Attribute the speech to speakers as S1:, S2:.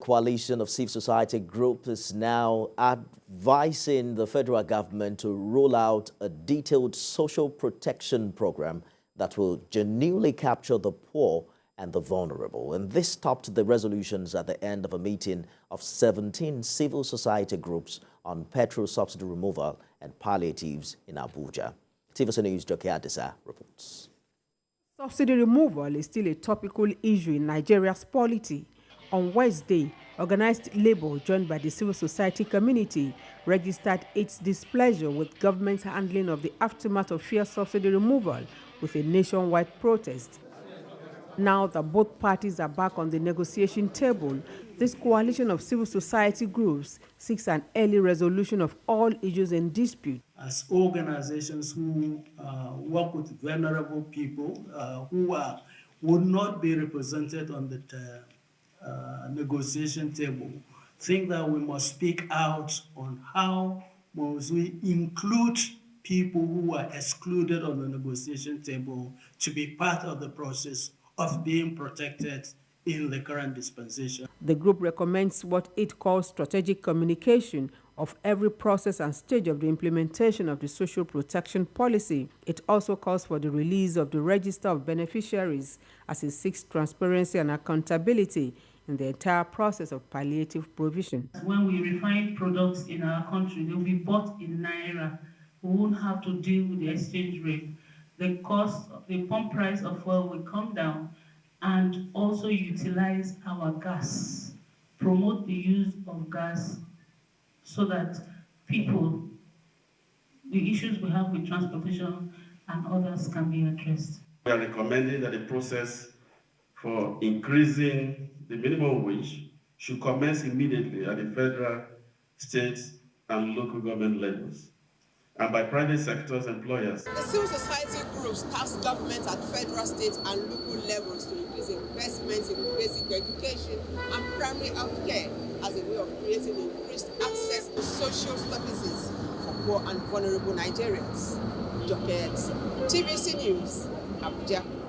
S1: Coalition of civil society groups is now advising the federal government to roll out a detailed social protection program that will genuinely capture the poor and the vulnerable. And this topped the resolutions at the end of a meeting of 17 civil society groups on petrol subsidy removal and palliatives in Abuja. TVC News' Jockey Adisa reports.
S2: Subsidy removal is still a topical issue in Nigeria's polity. On Wednesday, organized labor joined by the civil society community registered its displeasure with government's handling of the aftermath of fuel subsidy removal with a nationwide protest. Now that both parties are back on the negotiation table, this coalition of civil society groups seeks an early resolution of all issues in dispute.
S3: As organizations who work with vulnerable people who would not be represented on the negotiation table, think that we must speak out on how must we include people who are excluded on the negotiation table to be part of the process of being protected in the current dispensation.
S2: The group recommends what it calls strategic communication of every process and stage of the implementation of the social protection policy. It also calls for the release of the register of beneficiaries as it seeks transparency and accountability in the entire process of palliative provision.
S4: When we refine products in our country, they will be bought in Naira. We won't have to deal with the exchange rate. The cost, the pump price of oil will come down, and also utilize our gas, promote the use of gas so that people, the issues we have with transportation and others can be addressed.
S5: We are recommending that the process for increasing the minimum wage should commence immediately at the federal, state, and local government levels, and by private sector's employers.
S6: The civil society groups task government at federal, state, and local levels to increase investments in basic education and primary health care as a way of creating increased access to social services for poor and vulnerable Nigerians. TVC News, Abuja.